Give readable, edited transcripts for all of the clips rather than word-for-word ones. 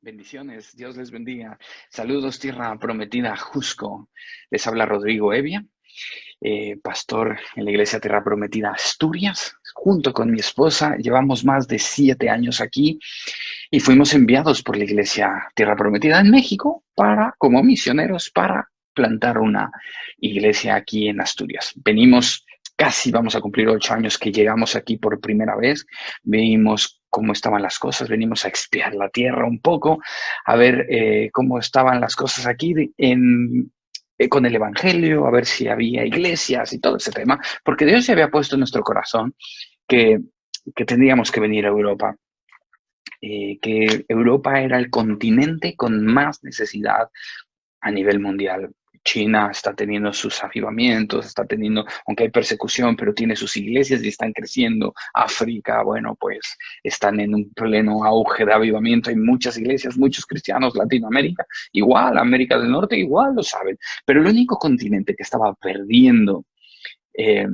Bendiciones, Dios les bendiga. Saludos, tierra prometida, Jusco. Les habla Rodrigo Evia, pastor en la iglesia Tierra Prometida Asturias. Junto con mi esposa, llevamos más de 7 años aquí y fuimos enviados por la iglesia Tierra Prometida en México como misioneros, para plantar una iglesia aquí en Asturias. Vamos a cumplir 8 años que llegamos aquí por primera vez. Vimos cómo estaban las cosas, venimos a expiar la tierra un poco, a ver cómo estaban las cosas aquí con el Evangelio, a ver si había iglesias y todo ese tema, porque Dios se había puesto en nuestro corazón que, que tendríamos que venir a Europa, que Europa era el continente con más necesidad a nivel mundial. China está teniendo sus avivamientos, aunque hay persecución, pero tiene sus iglesias y están creciendo. África, bueno, pues están en un pleno auge de avivamiento. Hay muchas iglesias, muchos cristianos. Latinoamérica, igual. América del Norte, igual, lo saben. Pero el único continente que estaba perdiendo eh,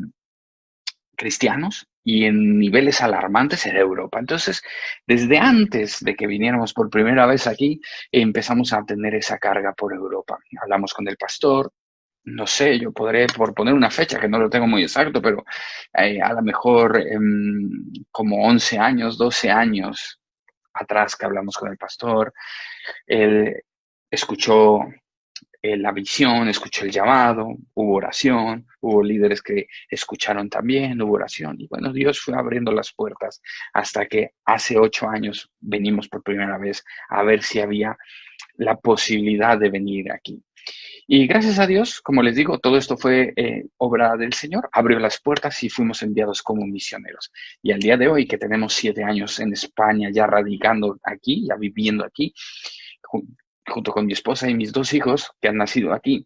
cristianos y en niveles alarmantes era Europa. Entonces, desde antes de que viniéramos por primera vez aquí, empezamos a tener esa carga por Europa. Hablamos con el pastor. No sé, yo podré, por poner una fecha que no lo tengo muy exacto, pero a lo mejor como 11 años, 12 años atrás que hablamos con el pastor, él escuchó la visión, escuchó el llamado, hubo oración, hubo líderes que escucharon también, hubo oración. Y bueno, Dios fue abriendo las puertas hasta que hace 8 años venimos por primera vez a ver si había la posibilidad de venir aquí. Y gracias a Dios, como les digo, todo esto fue obra del Señor, abrió las puertas y fuimos enviados como misioneros. Y al día de hoy, que tenemos 7 años en España, ya radicando aquí, ya viviendo aquí, junto con mi esposa y mis 2 hijos que han nacido aquí,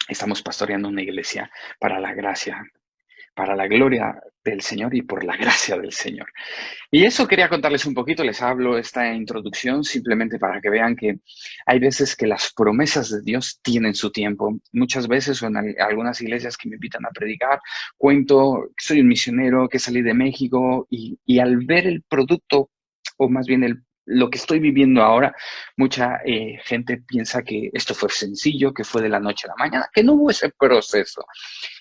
estamos pastoreando una iglesia para la gracia, para la gloria del Señor y por la gracia del Señor. Y eso quería contarles un poquito, les hablo esta introducción simplemente para que vean que hay veces que las promesas de Dios tienen su tiempo. Muchas veces, o en algunas iglesias que me invitan a predicar, cuento que soy un misionero, que salí de México y al ver el producto, o más bien lo que estoy viviendo ahora, mucha gente piensa que esto fue sencillo, que fue de la noche a la mañana, que no hubo ese proceso.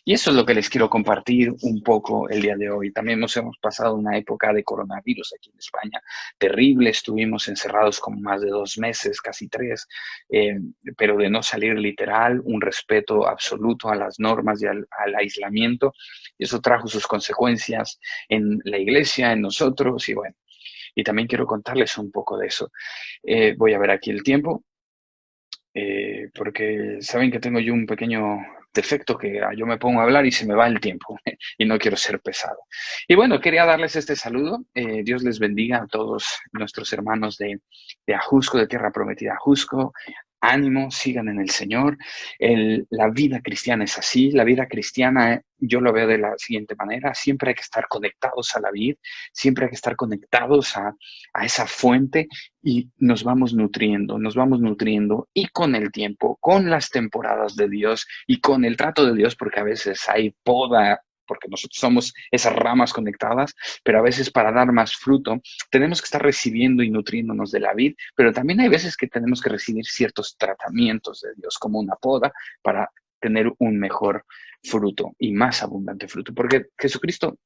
Y eso es lo que les quiero compartir un poco el día de hoy. También nos hemos pasado una época de coronavirus aquí en España terrible. Estuvimos encerrados como más de 2 meses, casi 3, pero de no salir literal, un respeto absoluto a las normas y al aislamiento. Y eso trajo sus consecuencias en la iglesia, en nosotros, y bueno. Y también quiero contarles un poco de eso. Voy a ver aquí el tiempo, porque saben que tengo yo un pequeño defecto que yo me pongo a hablar y se me va el tiempo y no quiero ser pesado. Y bueno, quería darles este saludo. Dios les bendiga a todos nuestros hermanos de Ajusco, de Tierra Prometida Ajusco. Ánimo, sigan en el Señor. La vida cristiana es así. La vida cristiana, yo lo veo de la siguiente manera. Siempre hay que estar conectados a la vid, siempre hay que estar conectados a esa fuente, y nos vamos nutriendo y con el tiempo, con las temporadas de Dios y con el trato de Dios, porque a veces hay poda, porque nosotros somos esas ramas conectadas, pero a veces para dar más fruto tenemos que estar recibiendo y nutriéndonos de la vid, pero también hay veces que tenemos que recibir ciertos tratamientos de Dios, como una poda, para tener un mejor fruto y más abundante fruto, porque Jesucristo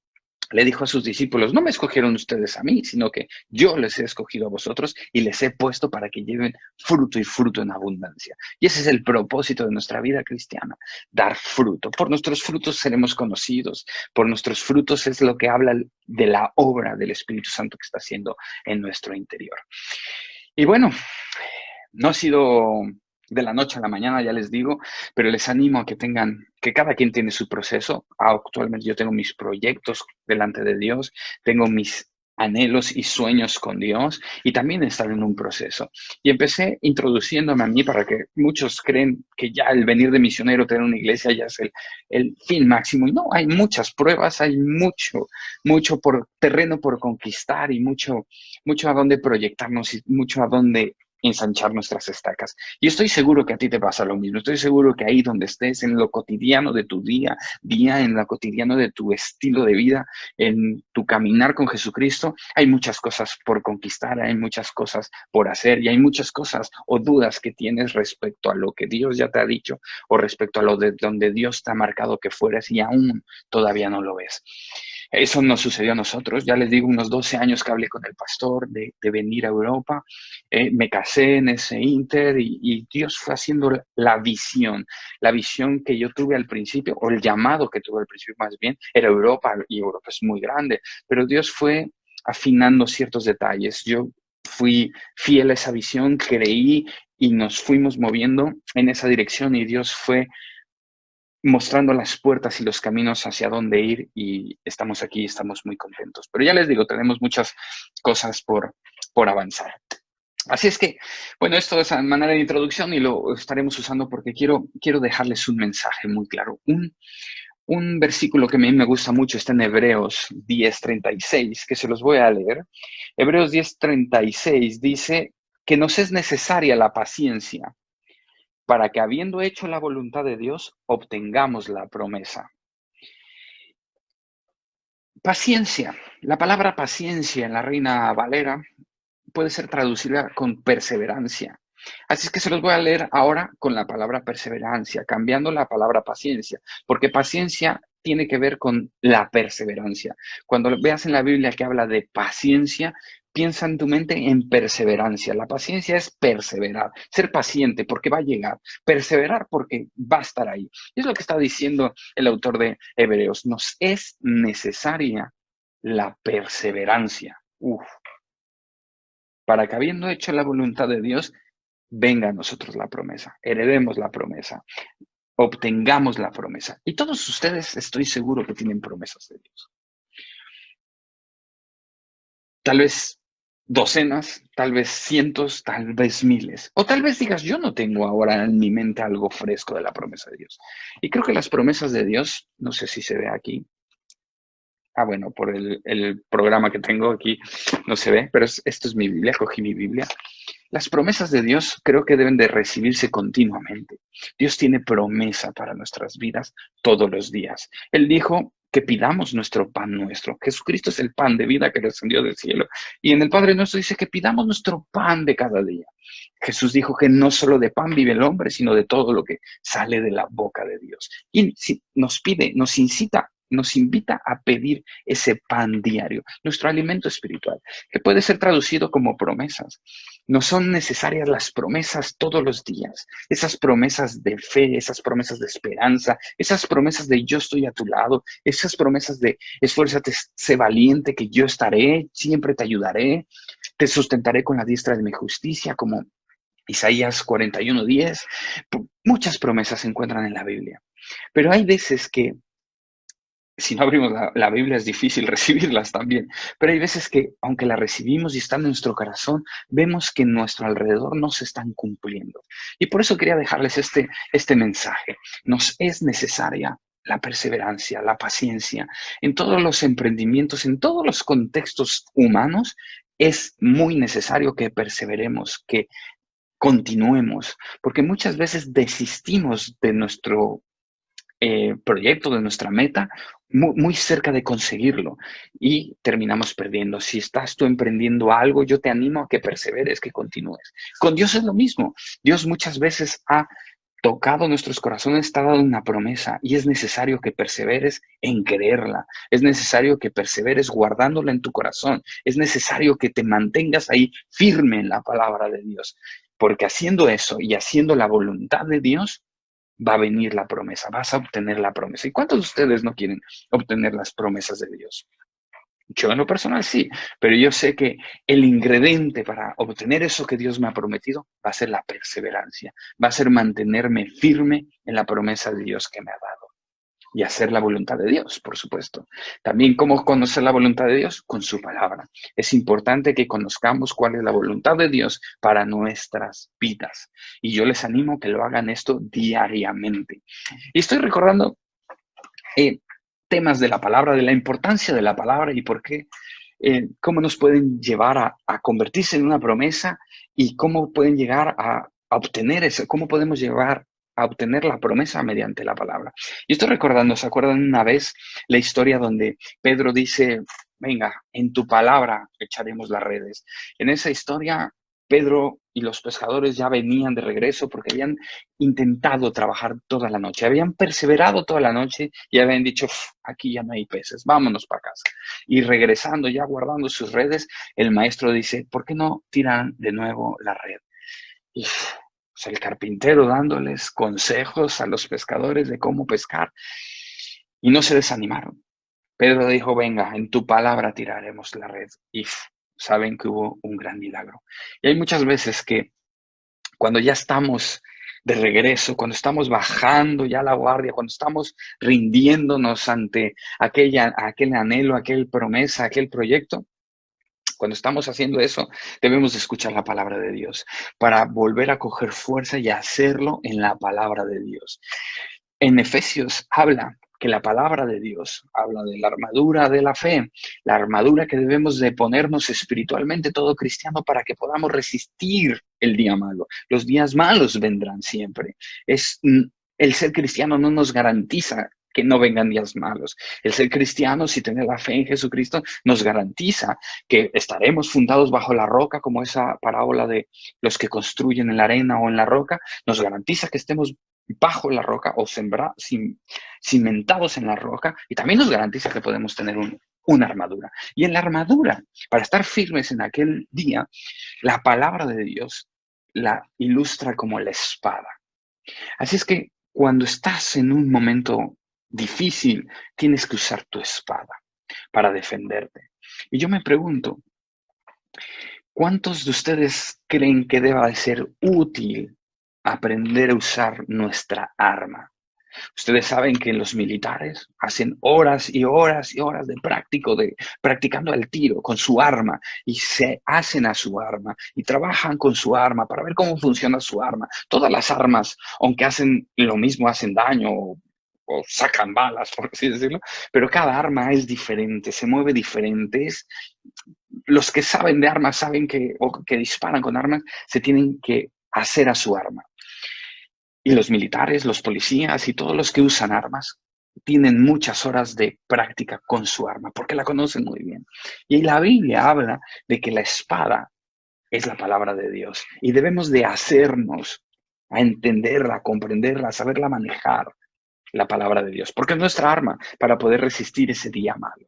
le dijo a sus discípulos: no me escogieron ustedes a mí, sino que yo les he escogido a vosotros y les he puesto para que lleven fruto, y fruto en abundancia. Y ese es el propósito de nuestra vida cristiana: dar fruto. Por nuestros frutos seremos conocidos, por nuestros frutos es lo que habla de la obra del Espíritu Santo que está haciendo en nuestro interior. Y bueno, no ha sido de la noche a la mañana, ya les digo, pero les animo a que cada quien tiene su proceso. Actualmente yo tengo mis proyectos delante de Dios, tengo mis anhelos y sueños con Dios, y también estar en un proceso. Y empecé introduciéndome a mí, para que muchos creen que ya el venir de misionero, tener una iglesia, ya es el fin máximo. Y no, hay muchas pruebas, hay mucho por terreno por conquistar, y mucho a dónde proyectarnos, y mucho a dónde ensanchar nuestras estacas. Y estoy seguro que a ti te pasa lo mismo. Estoy seguro que ahí donde estés, en lo cotidiano de tu día, en lo cotidiano de tu estilo de vida, en tu caminar con Jesucristo, hay muchas cosas por conquistar, hay muchas cosas por hacer y hay muchas cosas o dudas que tienes respecto a lo que Dios ya te ha dicho o respecto a lo de donde Dios te ha marcado que fueras y aún todavía no lo ves. Eso nos sucedió a nosotros. Ya les digo, unos 12 años que hablé con el pastor de venir a Europa. Me casé en ese inter y Dios fue haciendo la visión que yo tuve al principio, o el llamado que tuve al principio más bien, era Europa, y Europa es muy grande, pero Dios fue afinando ciertos detalles. Yo fui fiel a esa visión, creí y nos fuimos moviendo en esa dirección y Dios fue mostrando las puertas y los caminos hacia dónde ir y estamos aquí, estamos muy contentos. Pero ya les digo, tenemos muchas cosas por avanzar. Así es que, bueno, esto es a manera de introducción y lo estaremos usando porque quiero dejarles un mensaje muy claro. Un versículo que a mí me gusta mucho está en Hebreos 10:36, que se los voy a leer. Hebreos 10:36 dice que nos es necesaria la paciencia para que habiendo hecho la voluntad de Dios, obtengamos la promesa. Paciencia. La palabra paciencia en la Reina Valera puede ser traducida con perseverancia. Así es que se los voy a leer ahora con la palabra perseverancia, cambiando la palabra paciencia, porque paciencia tiene que ver con la perseverancia. Cuando veas en la Biblia que habla de paciencia, piensa en tu mente en perseverancia. La paciencia es perseverar, ser paciente porque va a llegar, perseverar porque va a estar ahí. Es lo que está diciendo el autor de Hebreos. Nos es necesaria la perseverancia. Para que habiendo hecho la voluntad de Dios, venga a nosotros la promesa, heredemos la promesa, obtengamos la promesa. Y todos ustedes estoy seguro que tienen promesas de Dios. Tal vez docenas, tal vez cientos, tal vez miles. O tal vez digas, yo no tengo ahora en mi mente algo fresco de la promesa de Dios. Y creo que las promesas de Dios, no sé si se ve aquí. Bueno, por el programa que tengo aquí no se ve, pero esto es mi Biblia, cogí mi Biblia. Las promesas de Dios creo que deben de recibirse continuamente. Dios tiene promesa para nuestras vidas todos los días. Él dijo que pidamos nuestro pan nuestro. Jesucristo es el pan de vida que descendió del cielo. Y en el Padre Nuestro dice que pidamos nuestro pan de cada día. Jesús dijo que no solo de pan vive el hombre, sino de todo lo que sale de la boca de Dios. Y nos pide, nos incita, nos invita a pedir ese pan diario, nuestro alimento espiritual, que puede ser traducido como promesas. No son necesarias las promesas todos los días, esas promesas de fe, esas promesas de esperanza, esas promesas de yo estoy a tu lado, esas promesas de esfuérzate, sé valiente, que yo estaré, siempre te ayudaré, te sustentaré con la diestra de mi justicia, como Isaías 41:10. Muchas promesas se encuentran en la Biblia, pero hay veces que si no abrimos la Biblia es difícil recibirlas también, pero hay veces que aunque las recibimos y están en nuestro corazón, vemos que en nuestro alrededor no se están cumpliendo. Y por eso quería dejarles este mensaje. Nos es necesaria la perseverancia, la paciencia. En todos los emprendimientos, en todos los contextos humanos, es muy necesario que perseveremos, que continuemos, porque muchas veces desistimos de nuestro proyecto, de nuestra meta, muy cerca de conseguirlo y terminamos perdiendo. Si estás tú emprendiendo algo, yo te animo a que perseveres, que continúes. Con Dios es lo mismo. Dios muchas veces ha tocado nuestros corazones, te ha dado una promesa y es necesario que perseveres en creerla. Es necesario que perseveres guardándola en tu corazón. Es necesario que te mantengas ahí firme en la palabra de Dios. Porque haciendo eso y haciendo la voluntad de Dios, va a venir la promesa, vas a obtener la promesa. ¿Y cuántos de ustedes no quieren obtener las promesas de Dios? Yo en lo personal sí, pero yo sé que el ingrediente para obtener eso que Dios me ha prometido va a ser la perseverancia, va a ser mantenerme firme en la promesa de Dios que me ha dado. Y hacer la voluntad de Dios, por supuesto. También, ¿cómo conocer la voluntad de Dios? Con su palabra. Es importante que conozcamos cuál es la voluntad de Dios para nuestras vidas. Y yo les animo a que lo hagan esto diariamente. Y estoy recordando temas de la palabra, de la importancia de la palabra y por qué cómo nos pueden llevar a convertirse en una promesa y cómo pueden llegar a obtener eso, cómo podemos llevar a obtener la promesa mediante la palabra. Y estoy recordando, ¿se acuerdan una vez la historia donde Pedro dice, venga, en tu palabra echaremos las redes? En esa historia, Pedro y los pescadores ya venían de regreso porque habían intentado trabajar toda la noche, habían perseverado toda la noche y habían dicho, aquí ya no hay peces, vámonos para casa. Y regresando, ya guardando sus redes, el maestro dice, ¿por qué no tiran de nuevo la red? Y pues, el carpintero dándoles consejos a los pescadores de cómo pescar y no se desanimaron. Pedro dijo, venga, en tu palabra tiraremos la red. Y saben que hubo un gran milagro. Y hay muchas veces que cuando ya estamos de regreso, cuando estamos bajando ya la guardia, cuando estamos rindiéndonos ante aquel anhelo, aquel promesa, aquel proyecto, cuando estamos haciendo eso, debemos de escuchar la palabra de Dios para volver a coger fuerza y hacerlo en la palabra de Dios. En Efesios habla que la palabra de Dios habla de la armadura de la fe, la armadura que debemos de ponernos espiritualmente todo cristiano para que podamos resistir el día malo. Los días malos vendrán siempre. El ser cristiano no nos garantiza que no vengan días malos. El ser cristiano, si tener la fe en Jesucristo, nos garantiza que estaremos fundados bajo la roca, como esa parábola de los que construyen en la arena o en la roca, nos garantiza que estemos bajo la roca o cimentados en la roca, y también nos garantiza que podemos tener una armadura. Y en la armadura, para estar firmes en aquel día, la palabra de Dios la ilustra como la espada. Así es que cuando estás en un momento difícil, tienes que usar tu espada para defenderte. Y yo me pregunto, ¿cuántos de ustedes creen que deba de ser útil aprender a usar nuestra arma? Ustedes saben que los militares hacen horas y horas y horas de practicando el tiro con su arma y se hacen a su arma y trabajan con su arma para ver cómo funciona su arma. Todas las armas, aunque hacen lo mismo, hacen daño o sacan balas, por así decirlo, pero cada arma es diferente, se mueve diferente. Los que saben de armas saben o que disparan con armas se tienen que hacer a su arma. Y los militares, los policías y todos los que usan armas tienen muchas horas de práctica con su arma porque la conocen muy bien. Y la Biblia habla de que la espada es la palabra de Dios y debemos de hacernos a entenderla, a comprenderla, a saberla manejar, la palabra de Dios, porque es nuestra arma para poder resistir ese día malo.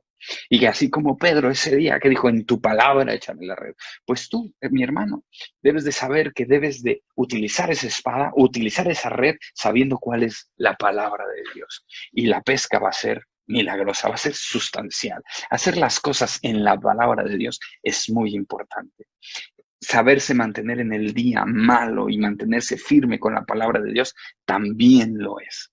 Y que así como Pedro ese día que dijo, en tu palabra échame la red, pues tú, mi hermano, debes de saber que debes de utilizar esa espada, utilizar esa red, sabiendo cuál es la palabra de Dios. Y la pesca va a ser milagrosa, va a ser sustancial. Hacer las cosas en la palabra de Dios es muy importante. Saberse mantener en el día malo y mantenerse firme con la palabra de Dios también lo es.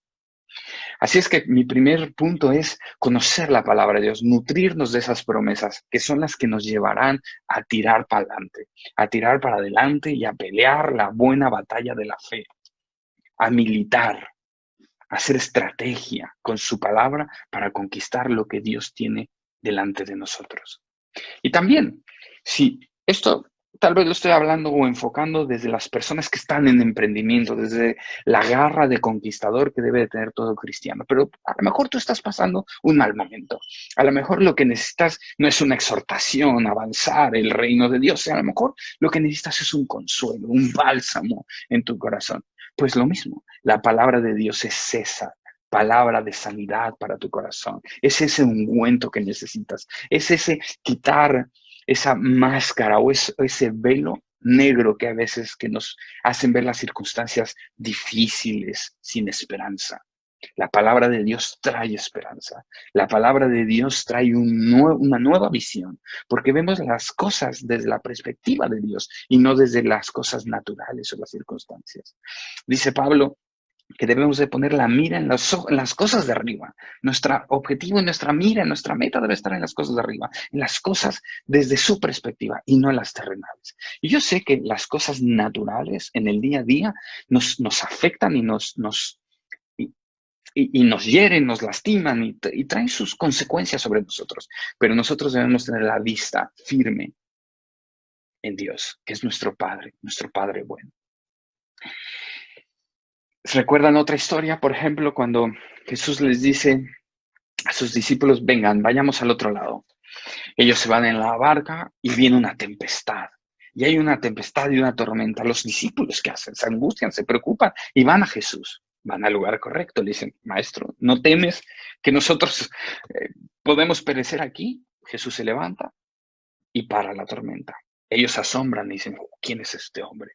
Así es que mi primer punto es conocer la palabra de Dios, nutrirnos de esas promesas, que son las que nos llevarán a tirar para adelante, a tirar para adelante y a pelear la buena batalla de la fe, a militar, a hacer estrategia con su palabra para conquistar lo que Dios tiene delante de nosotros. Y también, si esto tal vez lo estoy hablando o enfocando desde las personas que están en emprendimiento, desde la garra de conquistador que debe de tener todo cristiano, pero a lo mejor tú estás pasando un mal momento. A lo mejor lo que necesitas no es una exhortación a avanzar el reino de Dios, a lo mejor lo que necesitas es un consuelo, un bálsamo en tu corazón. Pues lo mismo, la palabra de Dios es esa palabra de sanidad para tu corazón. Es ese ungüento que necesitas. Es ese quitar esa máscara o ese velo negro que a veces que nos hacen ver las circunstancias difíciles, sin esperanza. La palabra de Dios trae esperanza. La palabra de Dios trae una nueva visión, porque vemos las cosas desde la perspectiva de Dios y no desde las cosas naturales o las circunstancias. Dice Pablo que debemos de poner la mira en las cosas de arriba. Nuestro objetivo, nuestra mira, nuestra meta debe estar en las cosas de arriba, en las cosas desde su perspectiva y no en las terrenales. Y yo sé que las cosas naturales en el día a día nos afectan y y nos hieren, nos lastiman y traen sus consecuencias sobre nosotros. Pero nosotros debemos tener la vista firme en Dios, que es nuestro Padre bueno. ¿Recuerdan otra historia? Por ejemplo, cuando Jesús les dice a sus discípulos, vengan, vayamos al otro lado. Ellos se van en la barca y viene una tempestad. Y hay una tempestad y una tormenta. Los discípulos, ¿qué hacen? Se angustian, se preocupan y van a Jesús. Van al lugar correcto. Le dicen, Maestro, ¿no temes que nosotros podemos perecer aquí? Jesús se levanta y para la tormenta. Ellos se asombran y dicen, ¿quién es este hombre?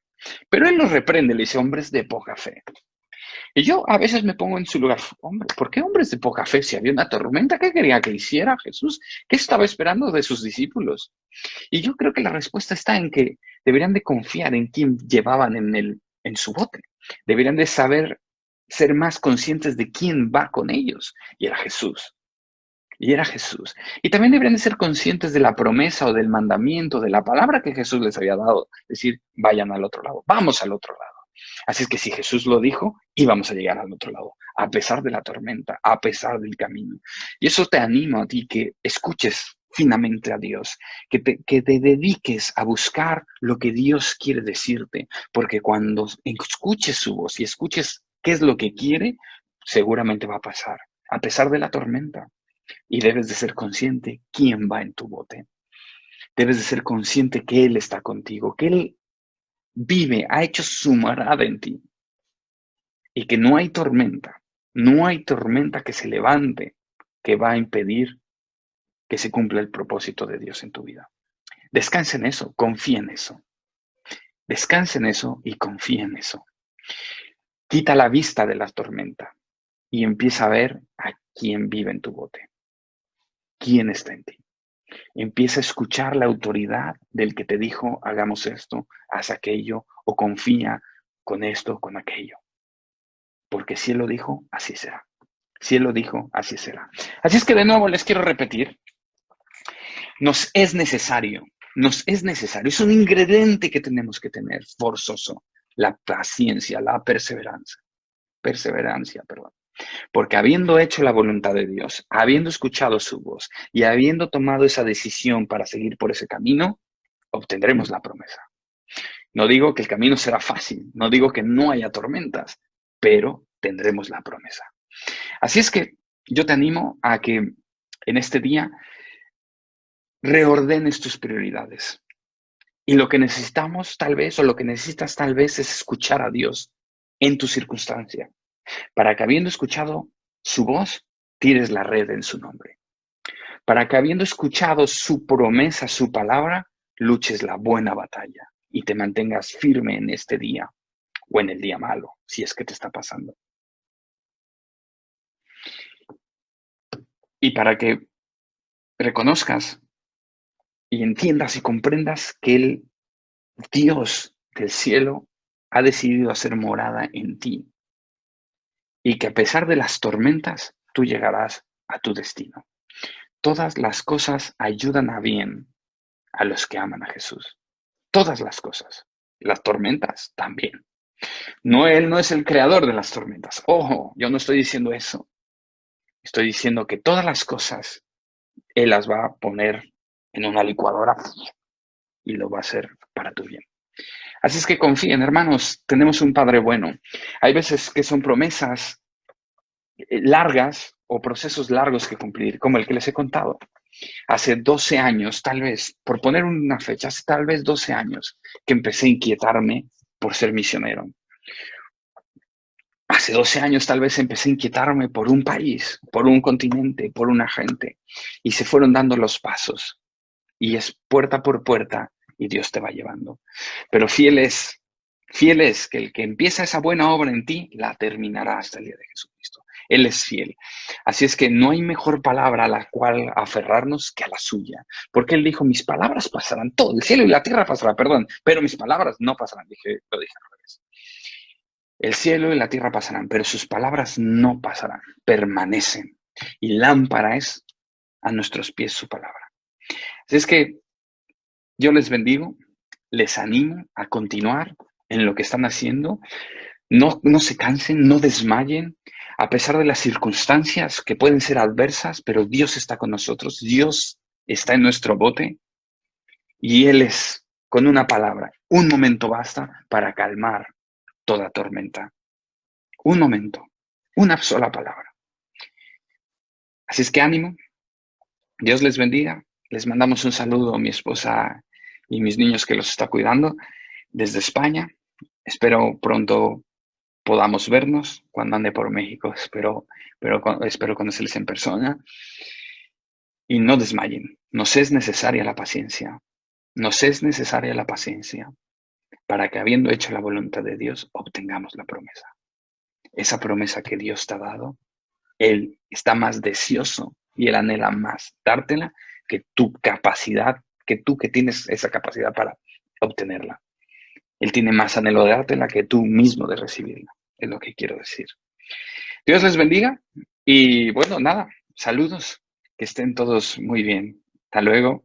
Pero él los reprende, le dice, hombres de poca fe. Y yo a veces me pongo en su lugar, hombre, ¿por qué hombres de poca fe? Si había una tormenta, ¿qué quería que hiciera Jesús? ¿Qué estaba esperando de sus discípulos? Y yo creo que la respuesta está en que deberían de confiar en quién llevaban en su bote. Deberían de saber ser más conscientes de quién va con ellos. Y era Jesús. Y era Jesús. Y también deberían de ser conscientes de la promesa o del mandamiento, de la palabra que Jesús les había dado. Decir, vayan al otro lado, vamos al otro lado. Así es que si Jesús lo dijo, íbamos a llegar al otro lado, a pesar de la tormenta, a pesar del camino. Y eso te animo a ti, que escuches finamente a Dios, que te dediques a buscar lo que Dios quiere decirte, porque cuando escuches su voz y escuches qué es lo que quiere, seguramente va a pasar, a pesar de la tormenta. Y debes de ser consciente quién va en tu bote. Debes de ser consciente que Él está contigo, que Él vive, ha hecho su morada en ti. Y que no hay tormenta que se levante que va a impedir que se cumpla el propósito de Dios en tu vida. Descansa en eso, confía en eso. Descansa en eso y confía en eso. Quita la vista de la tormenta y empieza a ver a quién vive en tu bote. ¿Quién está en ti? Empieza a escuchar la autoridad del que te dijo, hagamos esto, haz aquello, o confía con esto, con aquello. Porque si Él lo dijo, así será. Si Él lo dijo, así será. Así es que de nuevo les quiero repetir, nos es necesario, es un ingrediente que tenemos que tener forzoso, la paciencia, la perseverancia, perdón. Porque habiendo hecho la voluntad de Dios, habiendo escuchado su voz y habiendo tomado esa decisión para seguir por ese camino, obtendremos la promesa. No digo que el camino será fácil, no digo que no haya tormentas, pero tendremos la promesa. Así es que yo te animo a que en este día reordenes tus prioridades. Y lo que necesitamos tal vez, o lo que necesitas tal vez, es escuchar a Dios en tu circunstancia, para que habiendo escuchado su voz, tires la red en su nombre. Para que habiendo escuchado su promesa, su palabra, luches la buena batalla y te mantengas firme en este día o en el día malo, si es que te está pasando. Y para que reconozcas y entiendas y comprendas que el Dios del cielo ha decidido hacer morada en ti y que a pesar de las tormentas, tú llegarás a tu destino. Todas las cosas ayudan a bien a los que aman a Jesús. Todas las cosas. Las tormentas también. No, Él no es el creador de las tormentas. Ojo, yo no estoy diciendo eso. Estoy diciendo que todas las cosas Él las va a poner en una licuadora y lo va a hacer para tu bien. Así es que confíen, hermanos, tenemos un Padre bueno. Hay veces que son promesas largas o procesos largos que cumplir, como el que les he contado. Hace 12 años, tal vez, por poner una fecha, hace tal vez 12 años que empecé a inquietarme por ser misionero. Hace 12 años tal vez empecé a inquietarme por un país, por un continente, por una gente. Y se fueron dando los pasos. Y es puerta por puerta y Dios te va llevando. Pero fiel es que el que empieza esa buena obra en ti, la terminará hasta el día de Jesucristo. Él es fiel. Así es que no hay mejor palabra a la cual aferrarnos que a la suya. Porque Él dijo, mis palabras pasarán, todo el cielo y la tierra pasará, perdón, pero mis palabras no pasarán. Lo dije al revés. El cielo y la tierra pasarán, pero sus palabras no pasarán, permanecen. Y lámpara es a nuestros pies su palabra. Así es que yo les bendigo, les animo a continuar en lo que están haciendo. No se cansen, no desmayen. A pesar de las circunstancias que pueden ser adversas, pero Dios está con nosotros, Dios está en nuestro bote y Él es, con una palabra, un momento basta para calmar toda tormenta. Un momento, una sola palabra. Así es que ánimo, Dios les bendiga. Les mandamos un saludo a mi esposa y mis niños que los está cuidando desde España. Espero pronto podamos vernos cuando ande por México. Espero conocerles en persona. Y no desmayen. Nos es necesaria la paciencia. Nos es necesaria la paciencia para que, habiendo hecho la voluntad de Dios, obtengamos la promesa. Esa promesa que Dios te ha dado, Él está más deseoso y Él anhela más dártela que tu capacidad, que tú que tienes esa capacidad para obtenerla. Él tiene más anhelo de dártela que tú mismo de recibirla. Es lo que quiero decir. Dios les bendiga y bueno, nada, saludos, que estén todos muy bien. Hasta luego.